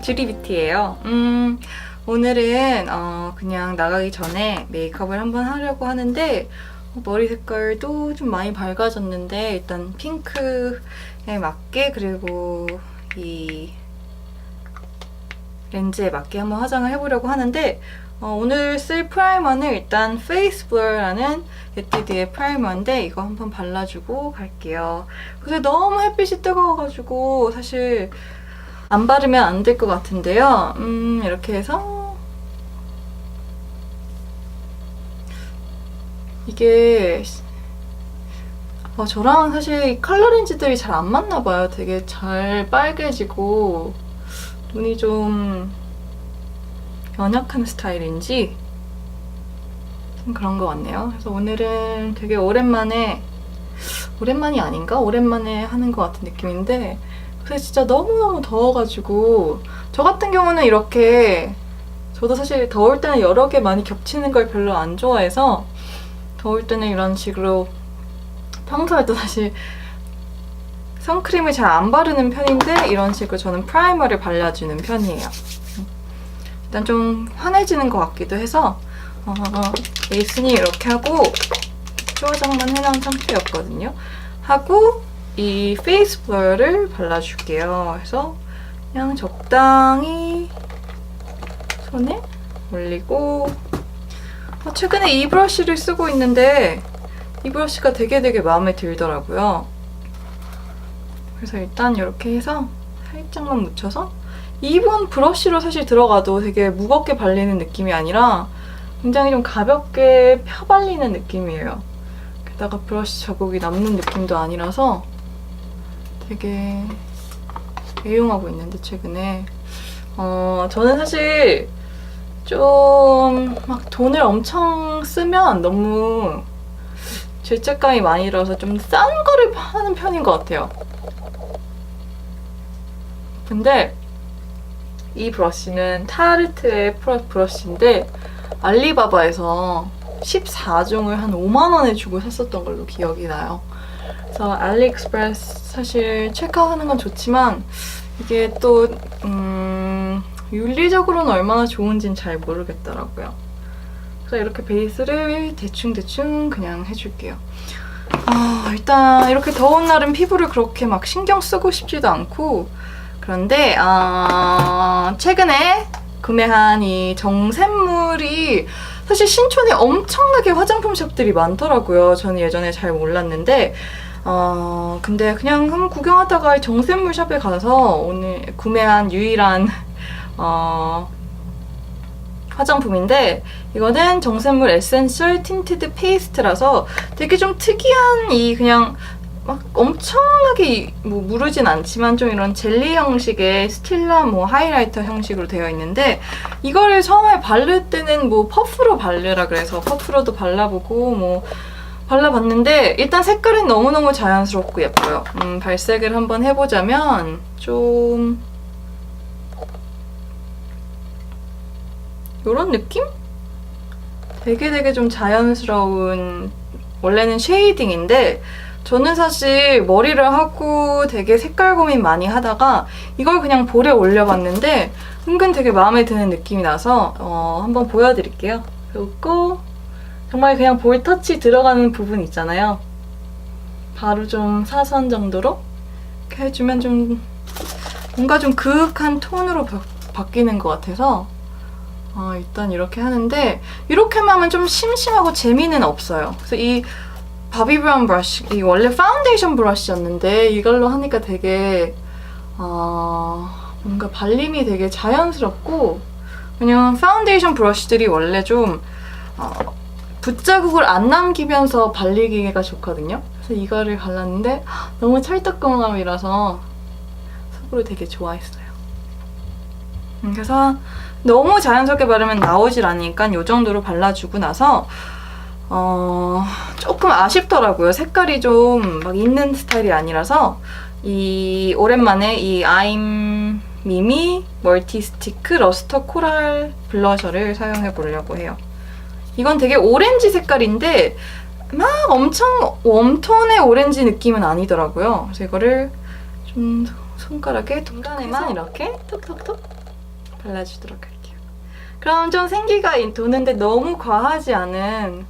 뷰티비티예요. 오늘은 그냥 나가기 전에 메이크업을 한번 하려고 하는데 머리 색깔도 좀 많이 밝아졌는데 일단 핑크에 맞게 그리고 이 렌즈에 맞게 한번 화장을 해보려고 하는데 오늘 쓸 프라이머는 일단 페이스 블러라는 에뛰드의 프라이머인데 이거 한번 발라주고 갈게요. 근데 너무 햇빛이 뜨거워가지고 사실 안 바르면 안 될 것 같은데요. 이렇게 해서 이게 저랑 사실 컬러 렌즈들이 잘 안 맞나봐요. 되게 잘 빨개지고 눈이 좀 연약한 스타일인지 좀 그런 것 같네요. 그래서 오늘은 되게 오랜만이 아닌가? 오랜만에 하는 것 같은 느낌인데 근데 진짜 너무너무 더워가지고 저 같은 경우는 이렇게 저도 사실 더울 때는 여러 개 많이 겹치는 걸 별로 안 좋아해서 더울 때는 이런 식으로 평소에도 사실 선크림을 잘 안 바르는 편인데 이런 식으로 저는 프라이머를 발라주는 편이에요. 일단 좀 환해지는 것 같기도 해서 베이스는 이렇게 하고 화장만 해놓은 상태였거든요. 하고 이 페이스 블러를 발라줄게요. 그래서 그냥 적당히 손에 올리고 최근에 이 브러쉬를 쓰고 있는데 이 브러쉬가 되게 마음에 들더라고요. 그래서 일단 이렇게 해서 살짝만 묻혀서 이번 브러쉬로 사실 들어가도 되게 무겁게 발리는 느낌이 아니라 굉장히 좀 가볍게 펴 발리는 느낌이에요. 게다가 브러쉬 자국이 남는 느낌도 아니라서 되게 애용하고 있는데 최근에 저는 사실 좀 막 돈을 엄청 쓰면 너무 죄책감이 많이 들어서 좀 싼 거를 하는 편인 것 같아요. 근데 이 브러쉬는 타르트의 브러쉬인데 알리바바에서 14종을 한 5만 원에 주고 샀었던 걸로 기억이 나요. 그래서 알리익스프레스 사실 체크하는 건 좋지만 이게 또 윤리적으로는 얼마나 좋은지는 잘 모르겠더라고요. 그래서 이렇게 베이스를 대충 그냥 해줄게요. 일단 이렇게 더운 날은 피부를 그렇게 막 신경 쓰고 싶지도 않고 그런데 최근에 구매한 이 정샘물이 사실 신촌에 엄청나게 화장품 샵들이 많더라고요. 저는 예전에 잘 몰랐는데 근데 그냥 한번 구경하다가 정샘물 샵에 가서 오늘 구매한 유일한 화장품인데 이거는 정샘물 에센셜 틴티드 페이스트라서 되게 좀 특이한 이 그냥 막 엄청나게 뭐 무르진 않지만 좀 이런 젤리 형식의 스틸라 뭐 하이라이터 형식으로 되어 있는데 이거를 처음에 바를 때는 뭐 퍼프로 바르라 그래서 퍼프로도 발라보고 뭐 발라봤는데 일단 색깔은 너무너무 자연스럽고 예뻐요. 발색을 한번 해보자면 좀 이런 느낌? 되게 좀 자연스러운 원래는 쉐이딩인데 저는 사실 머리를 하고 되게 색깔 고민 많이 하다가 이걸 그냥 볼에 올려봤는데 은근 되게 마음에 드는 느낌이 나서 한번 보여드릴게요. 그리고 정말 그냥 볼 터치 들어가는 부분 있잖아요. 바로 좀 사선 정도로 이렇게 해주면 좀 뭔가 좀 그윽한 톤으로 바뀌는 것 같아서 일단 이렇게 하는데 이렇게만 하면 좀 심심하고 재미는 없어요. 그래서 이 바비 브라운 브러쉬, 이 원래 파운데이션 브러쉬였는데 이걸로 하니까 되게 뭔가 발림이 되게 자연스럽고 왜냐면 파운데이션 브러쉬들이 원래 좀 붓자국을 안 남기면서 발리기가 좋거든요. 그래서 이거를 발랐는데 너무 찰떡궁합이라서 속으로 되게 좋아했어요. 그래서 너무 자연스럽게 바르면 나오질 않으니까 이 정도로 발라주고 나서 조금 아쉽더라고요. 색깔이 좀 막 있는 스타일이 아니라서 오랜만에 이 I'm 미미 멀티 스티크 러스터 코랄 블러셔를 사용해 보려고 해요. 이건 되게 오렌지 색깔인데 막 엄청 웜톤의 오렌지 느낌은 아니더라고요. 그래서 이거를 좀 손가락에 중간에만 이렇게 톡톡톡 발라주도록 할게요. 그럼 좀 생기가 도는데 너무 과하지 않은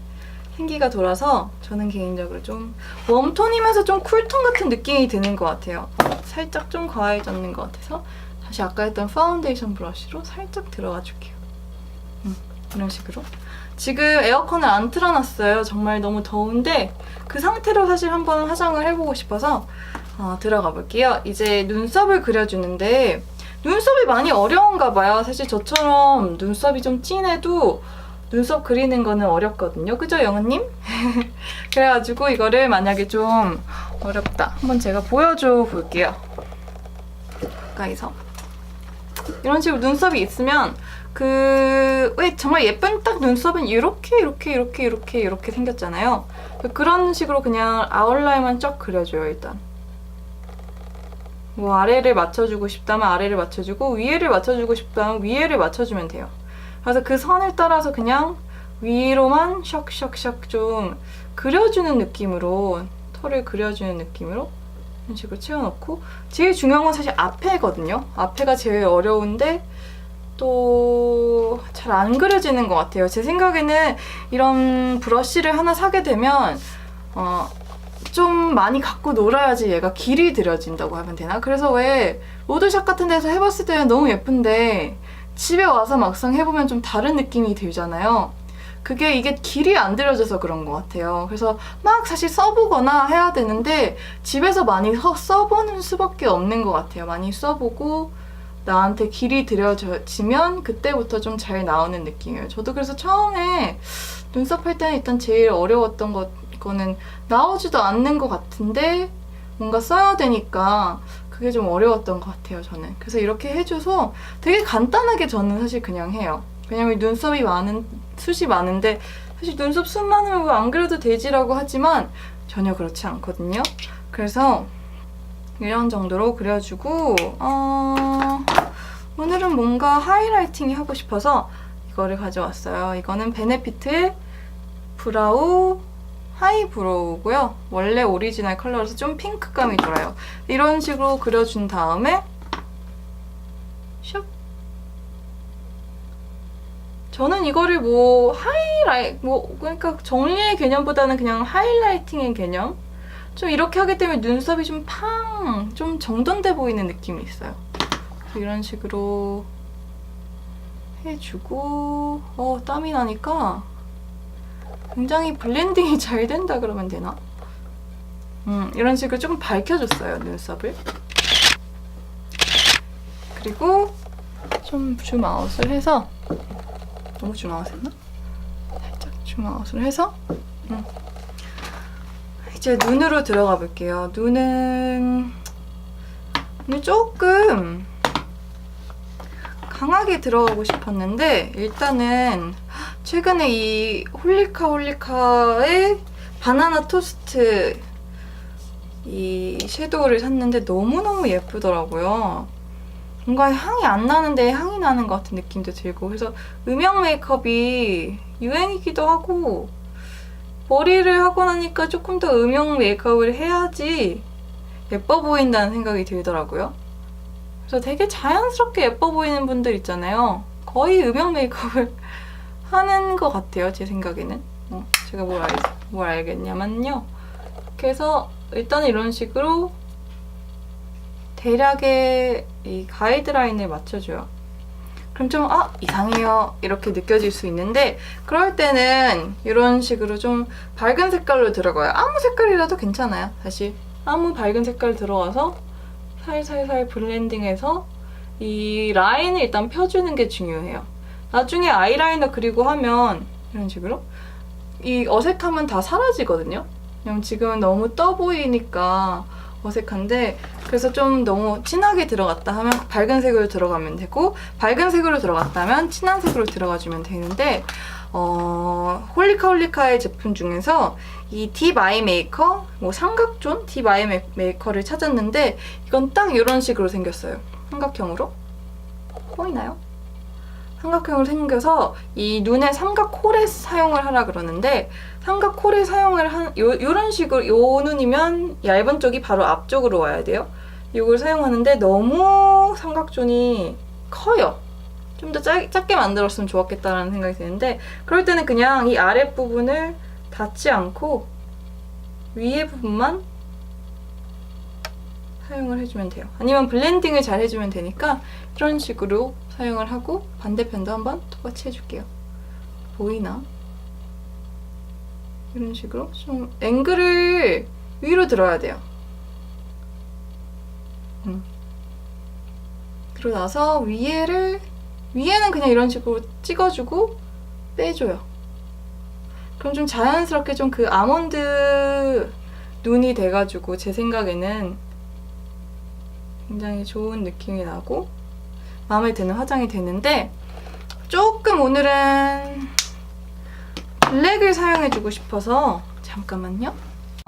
생기가 돌아서 저는 개인적으로 좀 웜톤이면서 좀 쿨톤 같은 느낌이 드는 것 같아요. 살짝 좀 과해졌는 것 같아서 다시 아까 했던 파운데이션 브러쉬로 살짝 들어가 줄게요. 이런 식으로. 지금 에어컨을 안 틀어놨어요. 정말 너무 더운데 그 상태로 사실 한번 화장을 해보고 싶어서 들어가 볼게요. 이제 눈썹을 그려주는데 눈썹이 많이 어려운가 봐요. 사실 저처럼 눈썹이 좀 진해도 눈썹 그리는 거는 어렵거든요. 그죠, 영은님? 그래가지고 이거를 만약에 좀 어렵다. 한번 제가 보여줘 볼게요. 가까이서. 이런 식으로 눈썹이 있으면 왜 정말 예쁜 딱 눈썹은 이렇게 생겼잖아요. 그런 식으로 그냥 아웃라인만 쫙 그려줘요, 일단. 뭐 아래를 맞춰주고 싶다면 아래를 맞춰주고 위에를 맞춰주고 싶다면 위에를 맞춰주면 돼요. 그래서 그 선을 따라서 그냥 위로만 샥샥샥 좀 그려주는 느낌으로, 털을 그려주는 느낌으로 이런 식으로 채워놓고, 제일 중요한 건 사실 앞에거든요. 앞에가 제일 어려운데 또 잘 안 그려지는 것 같아요. 제 생각에는 이런 브러쉬를 하나 사게 되면 좀 많이 갖고 놀아야지 얘가 길이 들여진다고 하면 되나? 그래서 왜 로드샵 같은 데서 해봤을 때는 너무 예쁜데 집에 와서 막상 해보면 좀 다른 느낌이 들잖아요. 이게 길이 안 들여져서 그런 것 같아요. 그래서 막 사실 써보거나 해야 되는데 집에서 많이 써보는 수밖에 없는 것 같아요. 많이 써보고 나한테 길이 들여지면 그때부터 좀 잘 나오는 느낌이에요. 저도 그래서 처음에 눈썹 할 때는 일단 제일 어려웠던 거는 나오지도 않는 것 같은데 뭔가 써야 되니까 그게 좀 어려웠던 것 같아요, 저는. 그래서 이렇게 해줘서 되게 간단하게 저는 사실 그냥 해요. 왜냐면 숱이 많은데 사실 눈썹 숱 많으면 왜 안 그려도 되지라고 하지만 전혀 그렇지 않거든요. 그래서 이런 정도로 그려주고 오늘은 뭔가 하이라이팅이 하고 싶어서 이거를 가져왔어요. 이거는 베네피트의 브라우 하이브로우고요. 원래 오리지널 컬러라서 좀 핑크감이 돌아요. 이런 식으로 그려준 다음에 샵. 저는 이거를 그러니까 정리의 개념보다는 그냥 하이라이팅의 개념? 좀 이렇게 하게 되면 눈썹이 좀 좀 정돈돼 보이는 느낌이 있어요. 이런 식으로 해주고 땀이 나니까 굉장히 블렌딩이 잘 된다 그러면 되나? 이런 식으로 조금 밝혀줬어요, 눈썹을. 그리고 좀 줌아웃을 해서, 너무 줌아웃 했나? 살짝 줌아웃을 해서 이제 눈으로 들어가 볼게요. 눈은 조금 강하게 들어가고 싶었는데 일단은 최근에 이 홀리카의 바나나 토스트 이 섀도우를 샀는데 너무너무 예쁘더라고요. 뭔가 향이 안 나는데 향이 나는 것 같은 느낌도 들고, 그래서 음영 메이크업이 유행이기도 하고 머리를 하고 나니까 조금 더 음영 메이크업을 해야지 예뻐 보인다는 생각이 들더라고요. 그래서 되게 자연스럽게 예뻐 보이는 분들 있잖아요. 거의 음영 메이크업을 하는 것 같아요, 제 생각에는. 제가 뭘 알겠냐면요. 그래서 일단은 이런 식으로 대략의 이 가이드라인을 맞춰줘요. 그럼 좀 이상해요 이렇게 느껴질 수 있는데, 그럴 때는 이런 식으로 좀 밝은 색깔로 들어가요. 아무 색깔이라도 괜찮아요. 사실 아무 밝은 색깔 들어가서 살살살 블렌딩해서 이 라인을 일단 펴주는 게 중요해요. 나중에 아이라이너 그리고 하면 이런 식으로 이 어색함은 다 사라지거든요. 왜냐면 지금은 너무 떠 보이니까 어색한데, 그래서 좀 너무 진하게 들어갔다 하면 밝은 색으로 들어가면 되고, 밝은 색으로 들어갔다 하면 진한 색으로 들어가주면 되는데, 홀리카의 제품 중에서 이 딥 아이 메이커, 삼각존 딥 아이 메이커를 찾았는데 이건 딱 이런 식으로 생겼어요. 삼각형으로. 보이나요? 삼각형으로 생겨서 이 눈에 삼각코레 사용을 하라 그러는데, 삼각코레 사용을 요런 식으로, 요 눈이면 얇은 쪽이 바로 앞쪽으로 와야 돼요. 이걸 사용하는데 너무 삼각존이 커요. 좀 더 작게 만들었으면 좋았겠다라는 생각이 드는데, 그럴 때는 그냥 이 아랫부분을 닫지 않고 위에 부분만 사용을 해주면 돼요. 아니면 블렌딩을 잘 해주면 되니까 이런 식으로 사용을 하고, 반대편도 한번 똑같이 해줄게요. 보이나? 이런 식으로 좀 앵글을 위로 들어야 돼요. 그러고 나서 위에는 그냥 이런 식으로 찍어주고 빼줘요. 그럼 좀 자연스럽게 좀 그 아몬드 눈이 돼가지고 제 생각에는 굉장히 좋은 느낌이 나고 마음에 드는 화장이 되는데, 조금 오늘은 블랙을 사용해주고 싶어서, 잠깐만요.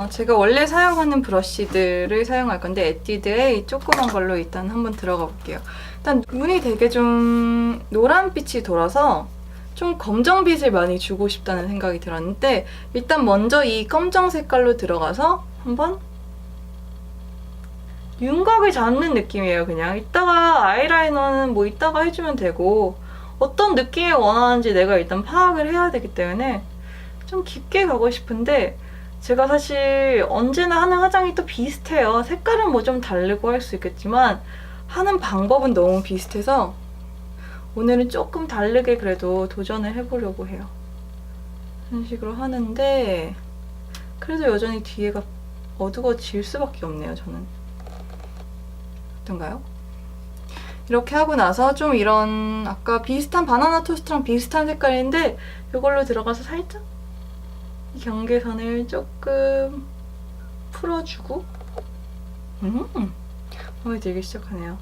제가 원래 사용하는 브러쉬들을 사용할 건데 에뛰드의 이 조그만 걸로 일단 한번 들어가 볼게요. 일단 눈이 되게 좀 노란빛이 돌아서 좀 검정빛을 많이 주고 싶다는 생각이 들었는데, 일단 먼저 이 검정 색깔로 들어가서 한번 윤곽을 잡는 느낌이에요. 그냥 이따가 아이라이너는 뭐 이따가 해주면 되고, 어떤 느낌을 원하는지 내가 일단 파악을 해야 되기 때문에 좀 깊게 가고 싶은데, 제가 사실 언제나 하는 화장이 또 비슷해요. 색깔은 뭐 좀 다르고 할 수 있겠지만 하는 방법은 너무 비슷해서 오늘은 조금 다르게 그래도 도전을 해보려고 해요. 이런 식으로 하는데 그래도 여전히 뒤에가 어두워질 수밖에 없네요, 저는. 어떤가요? 이렇게 하고 나서 좀 이런 아까 비슷한 바나나 토스트랑 비슷한 색깔인데 이걸로 들어가서 살짝 이 경계선을 조금 풀어주고, 마음에 들기 시작하네요.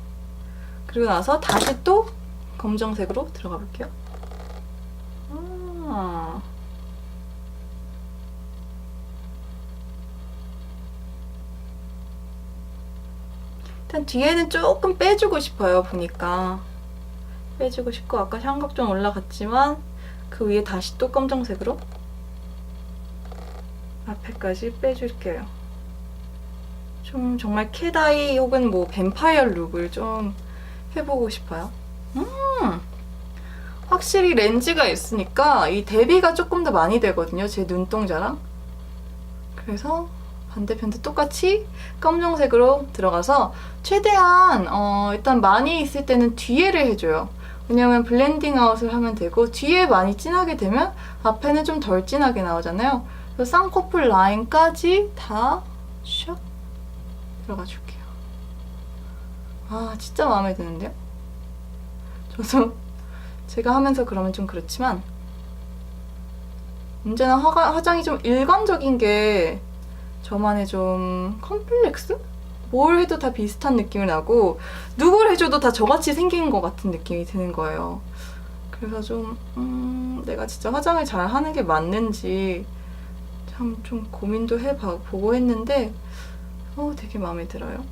그리고 나서 다시 또 검정색으로 들어가 볼게요. 일단 뒤에는 조금 빼주고 싶어요. 보니까 빼주고 싶고, 아까 향각 좀 올라갔지만 그 위에 다시 또 검정색으로 앞에까지 빼줄게요. 좀 정말 캣아이 혹은 뭐 뱀파이어 룩을 좀 해보고 싶어요. 확실히 렌즈가 있으니까 이 대비가 조금 더 많이 되거든요, 제 눈동자랑. 그래서 반대편도 똑같이 검정색으로 들어가서 최대한 일단 많이 있을 때는 뒤에를 해줘요. 왜냐면 블렌딩 아웃을 하면 되고, 뒤에 많이 진하게 되면 앞에는 좀 덜 진하게 나오잖아요. 그래서 쌍꺼풀 라인까지 다 샥 들어가 줄게요. 아, 진짜 마음에 드는데요? 저도 제가 하면서 그러면 좀 그렇지만 언제나 화장이 좀 일관적인 게 저만의 좀 컴플렉스? 뭘 해도 다 비슷한 느낌이 나고 누굴 해줘도 다 저같이 생긴 것 같은 느낌이 드는 거예요. 그래서 좀 내가 진짜 화장을 잘 하는 게 맞는지 참 좀 고민도 해보고 했는데 되게 마음에 들어요.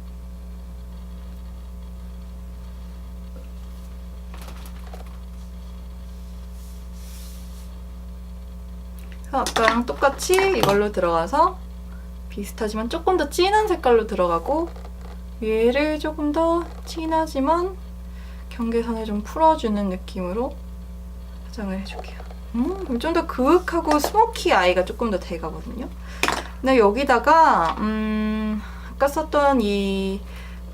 아까랑 똑같이 이걸로 들어가서 비슷하지만 조금 더 진한 색깔로 들어가고, 위에를 조금 더 진하지만 경계선을 좀 풀어주는 느낌으로 화장을 해줄게요. 그럼 좀 더 그윽하고 스모키 아이가 조금 더 돼가거든요. 근데 여기다가 아까 썼던 이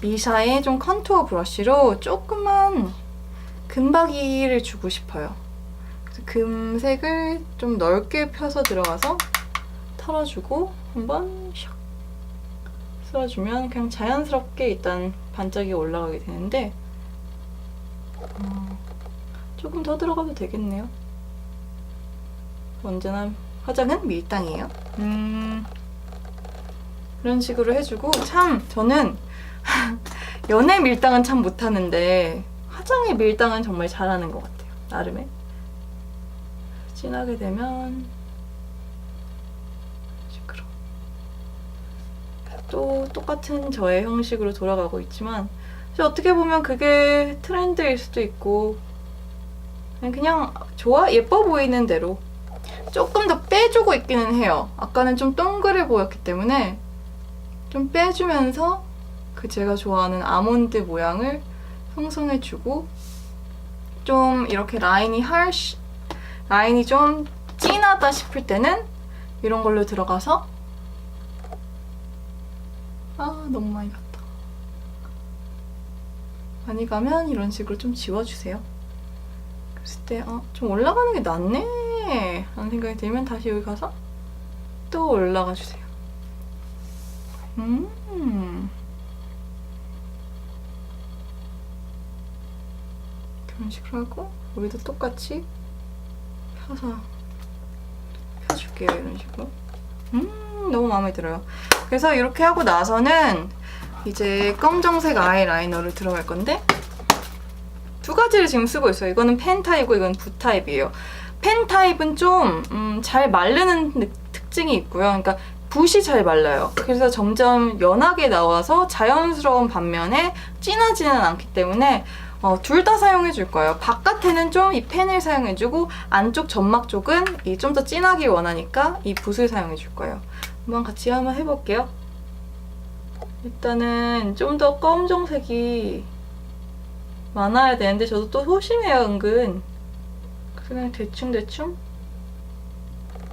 미샤의 좀 컨투어 브러쉬로 조금만 금박이를 주고 싶어요. 그래서 금색을 좀 넓게 펴서 들어가서 털어주고 한번 샥 쓸어주면 그냥 자연스럽게 일단 반짝이 올라가게 되는데, 조금 더 들어가도 되겠네요. 언제나 화장은 밀당이에요. 이런 식으로 해주고, 참 저는 연애 밀당은 참 못하는데 화장의 밀당은 정말 잘하는 것 같아요, 나름의. 진하게 되면 식으로 또 똑같은 저의 형식으로 돌아가고 있지만, 어떻게 보면 그게 트렌드일 수도 있고 그냥 예뻐 보이는 대로 조금 더 빼주고 있기는 해요. 아까는 좀 동그래 보였기 때문에 좀 빼주면서 그 제가 좋아하는 아몬드 모양을 형성해주고, 좀 이렇게 라인이 좀 진하다 싶을 때는 이런 걸로 들어가서 너무 많이 갔다. 많이 가면 이런 식으로 좀 지워주세요. 그랬을 때 좀 올라가는 게 낫네 라는 생각이 들면 다시 여기 가서 또 올라가 주세요. 그런 식으로 하고 여기도 똑같이 펴줄게요. 이런 식으로. 너무 마음에 들어요. 그래서 이렇게 하고 나서는 이제 검정색 아이라이너를 들어갈 건데 두 가지를 지금 쓰고 있어요. 이거는 펜 타입이고 이건 붓 타입이에요. 펜 타입은 좀 잘 마르는 특징이 있고요. 그러니까 붓이 잘 말라요. 그래서 점점 연하게 나와서 자연스러운 반면에 진하지는 않기 때문에 둘 다 사용해 줄 거예요. 바깥에는 좀 이 펜을 사용해 주고 안쪽 점막 쪽은 좀 더 진하게 원하니까 이 붓을 사용해 줄 거예요. 한번 같이 한번 해볼게요. 일단은 좀 더 검정색이 많아야 되는데 저도 또 소심해요, 은근. 그래서 그냥 대충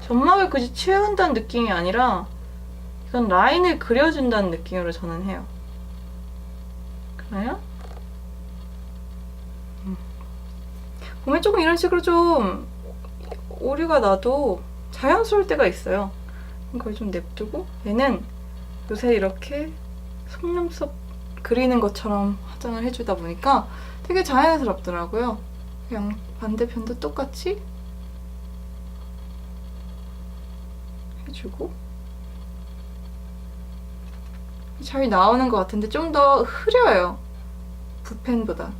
점막을 굳이 채운다는 느낌이 아니라 이건 라인을 그려준다는 느낌으로 저는 해요. 그래요? 보면 조금 이런 식으로 좀 오류가 나도 자연스러울 때가 있어요. 이걸 좀 냅두고 얘는 요새 이렇게 속눈썹 그리는 것처럼 화장을 해주다 보니까 되게 자연스럽더라고요. 그냥 반대편도 똑같이 해주고 잘 나오는 것 같은데 좀 더 흐려요. 붓펜보다.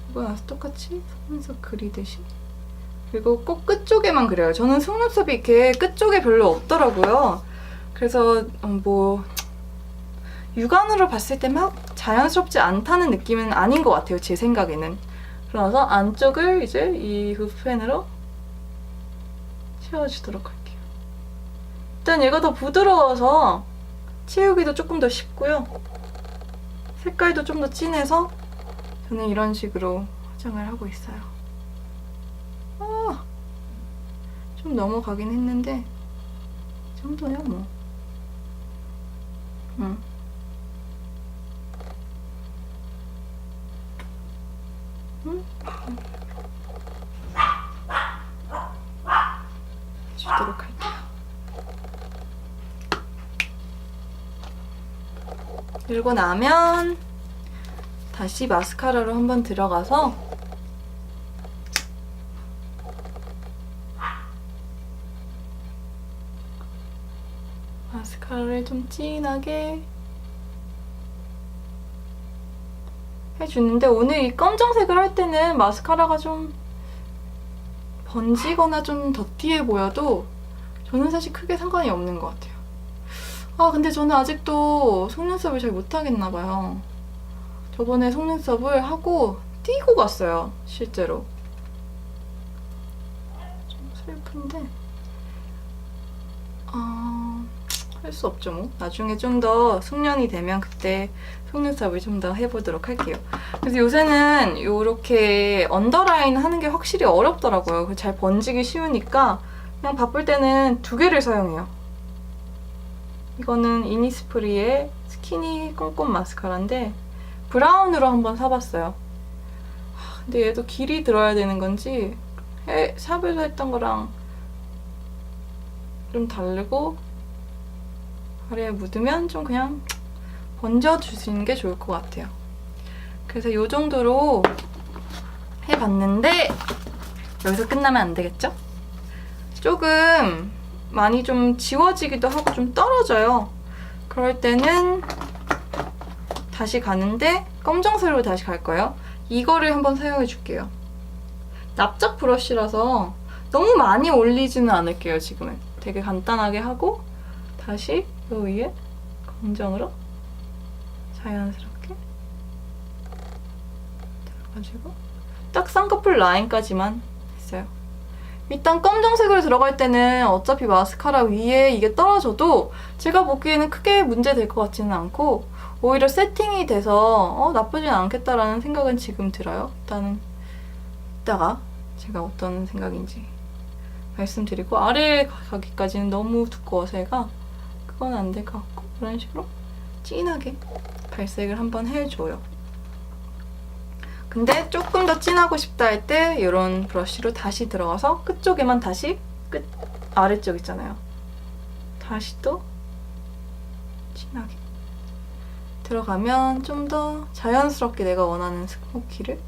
이거 나서 똑같이 속눈썹 그리듯이. 그리고 꼭 끝쪽에만 그려요. 저는 속눈썹이 이렇게 끝쪽에 별로 없더라고요. 그래서 뭐 육안으로 봤을 때 막 자연스럽지 않다는 느낌은 아닌 것 같아요. 제 생각에는. 그래서 안쪽을 이제 이 붓펜으로 채워주도록 할게요. 일단 얘가 더 부드러워서 채우기도 조금 더 쉽고요. 색깔도 좀 더 진해서 저는 이런 식으로 화장을 하고 있어요. 좀 넘어가긴 했는데 이 정도야 뭐. 주도록 할게요. 그리고 나면 다시 마스카라로 한번 들어가서 마스카라를 좀 진하게 해주는데 오늘 이 검정색을 할 때는 마스카라가 좀 번지거나 좀 더티해 보여도 저는 사실 크게 상관이 없는 것 같아요. 근데 저는 아직도 속눈썹을 잘 못하겠나 봐요. 저번에 속눈썹을 하고 띄고 갔어요, 실제로. 좀 슬픈데 할 수 없죠 뭐. 나중에 좀 더 숙련이 되면 그때 속눈썹을 좀 더 해보도록 할게요. 그래서 요새는 이렇게 언더라인 하는 게 확실히 어렵더라고요. 잘 번지기 쉬우니까 그냥 바쁠 때는 두 개를 사용해요. 이거는 이니스프리의 스키니 꼼꼼 마스카라인데 브라운으로 한번 사봤어요. 근데 얘도 길이 들어야 되는 건지 샵에서 했던 거랑 좀 다르고 아래에 묻으면 좀 그냥 번져주시는 게 좋을 것 같아요. 그래서 이 정도로 해봤는데 여기서 끝나면 안 되겠죠? 조금 많이 좀 지워지기도 하고 좀 떨어져요. 그럴 때는 다시 가는데 검정색으로 다시 갈 거예요. 이거를 한번 사용해 줄게요. 납작 브러쉬라서 너무 많이 올리지는 않을게요, 지금은. 되게 간단하게 하고 다시 이 위에 검정으로 자연스럽게 들어가지고 딱 쌍꺼풀 라인까지만 했어요. 일단 검정색으로 들어갈 때는 어차피 마스카라 위에 이게 떨어져도 제가 보기에는 크게 문제될 것 같지는 않고 오히려 세팅이 돼서 나쁘진 않겠다라는 생각은 지금 들어요. 일단은 이따가 제가 어떤 생각인지 말씀드리고, 아래 가기까지는 너무 두꺼워서 얘가 그건 안 될 것 같고, 이런 식으로 진하게 발색을 한번 해줘요. 근데 조금 더 진하고 싶다 할 때 이런 브러쉬로 다시 들어가서 끝쪽에만 다시 끝 아래쪽 있잖아요. 다시 또 진하게 들어가면 좀 더 자연스럽게 내가 원하는 스모키를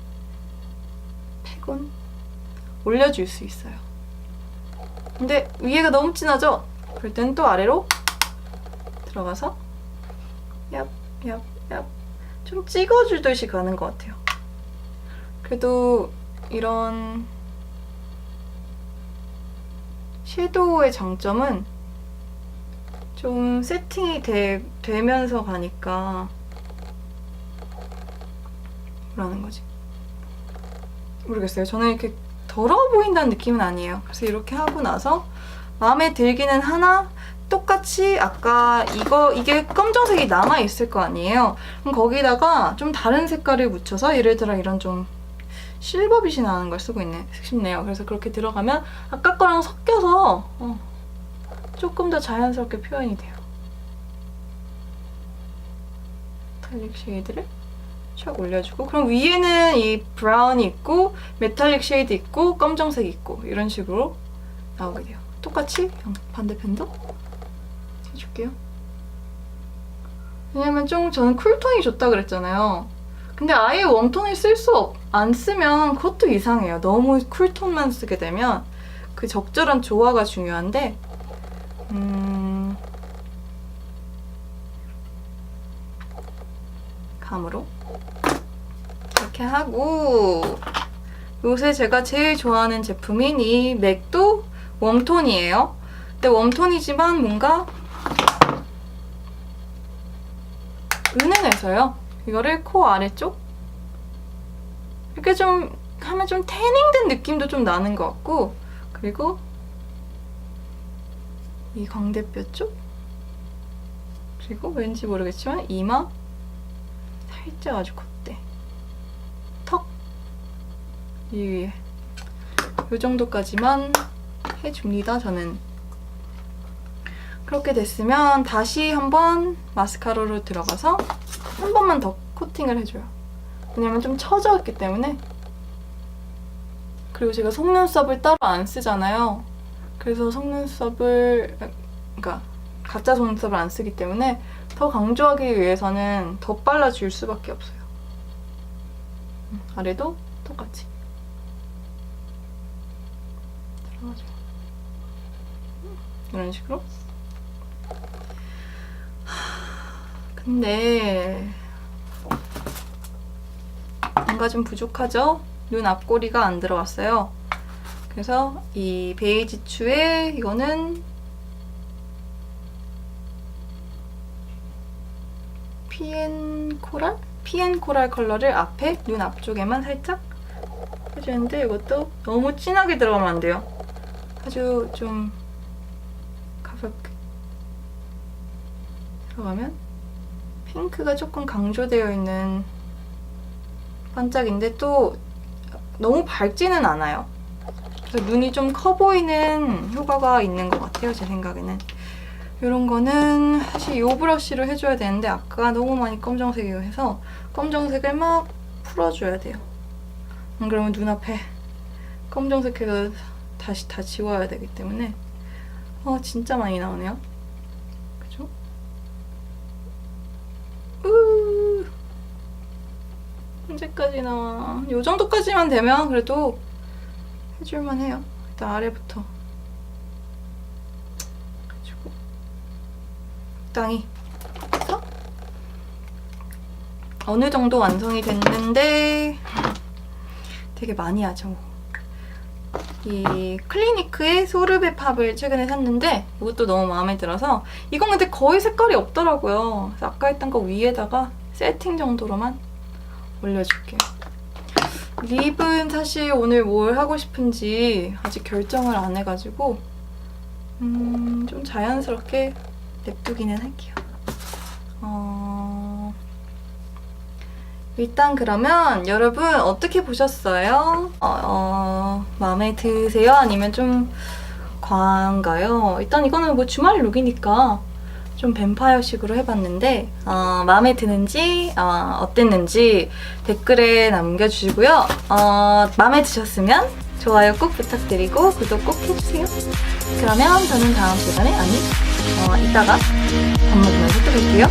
패곤 올려줄 수 있어요. 근데 위에가 너무 진하죠? 그럴 때는 또 아래로 들어가서 얍 좀 찍어주듯이 가는 것 같아요. 그래도 이런 섀도우의 장점은 좀 세팅이 되면서 가니까 뭐라는 거지? 모르겠어요. 저는 이렇게 더러워 보인다는 느낌은 아니에요. 그래서 이렇게 하고 나서 마음에 들기는 하나, 똑같이 아까 이게 검정색이 남아있을 거 아니에요. 그럼 거기다가 좀 다른 색깔을 묻혀서 예를 들어 이런 좀 실버빛이 나는 걸 쓰고 싶네요. 그래서 그렇게 들어가면 아까 거랑 섞여서 조금 더 자연스럽게 표현이 돼요. 메탈릭 쉐이드를 촥 올려주고, 그럼 위에는 이 브라운이 있고 메탈릭 쉐이드 있고 검정색이 있고 이런 식으로 나오게 돼요. 똑같이 반대편도 해줄게요. 왜냐면 좀 저는 쿨톤이 좋다 그랬잖아요. 근데 아예 웜톤을 안 쓰면 그것도 이상해요. 너무 쿨톤만 쓰게 되면 그 적절한 조화가 중요한데 감으로 이렇게 하고, 요새 제가 제일 좋아하는 제품인 이 맥도 웜톤이에요. 근데 웜톤이지만 뭔가 은은해서요. 이거를 코 아래쪽 이렇게 좀 하면 좀 태닝된 느낌도 좀 나는 것 같고, 그리고 이 광대뼈 쪽, 그리고 왠지 모르겠지만 이마 살짝 아주 콧대, 턱 이 위에 이 정도까지만 해줍니다. 저는 그렇게 됐으면 다시 한번 마스카라로 들어가서 한 번만 더 코팅을 해줘요. 왜냐면 좀 처져 있기 때문에. 그리고 제가 속눈썹을 따로 안 쓰잖아요. 그래서 그러니까 가짜 속눈썹을 안 쓰기 때문에 더 강조하기 위해서는 더 빨라질 수밖에 없어요. 아래도 똑같이 들어가죠. 이런 식으로. 근데 뭔가 좀 부족하죠? 눈 앞꼬리가 안 들어갔어요. 그래서 이 베이지추에 이거는 피엔 코랄 컬러를 앞에 눈 앞쪽에만 살짝 해주는데, 이것도 너무 진하게 들어가면 안 돼요. 아주 좀 가볍게 들어가면 핑크가 조금 강조되어 있는 반짝인데 또 너무 밝지는 않아요. 그래서 눈이 좀 커 보이는 효과가 있는 것 같아요, 제 생각에는. 이런 거는 사실 이 브러쉬로 해줘야 되는데 아까 너무 많이 검정색이고 해서 검정색을 막 풀어줘야 돼요. 안 그러면 눈앞에 검정색 해서 다시 다 지워야 되기 때문에 진짜 많이 나오네요. 그죠? 언제까지 나와? 이 정도까지만 되면 그래도 해줄만 해요. 일단 아래부터 해주고 적당히 해서 어느 정도 완성이 됐는데 되게 많이 하죠. 이 클리니크의 소르베 팝을 최근에 샀는데 이것도 너무 마음에 들어서, 이건 근데 거의 색깔이 없더라고요. 그래서 아까 했던 거 위에다가 세팅 정도로만 올려줄게요. 립은 사실 오늘 뭘 하고 싶은지 아직 결정을 안 해가지고 좀 자연스럽게 냅두기는 할게요. 일단 그러면 여러분 어떻게 보셨어요? 마음에 드세요? 아니면 좀 과한가요? 일단 이거는 뭐 주말 룩이니까 좀 뱀파이어식으로 해봤는데 마음에 드는지 어땠는지 댓글에 남겨주시고요. 마음에 드셨으면 좋아요 꼭 부탁드리고 구독 꼭 해주세요. 그러면 저는 다음 시간에 이따가 밥 먹으면서 또 뵐게요.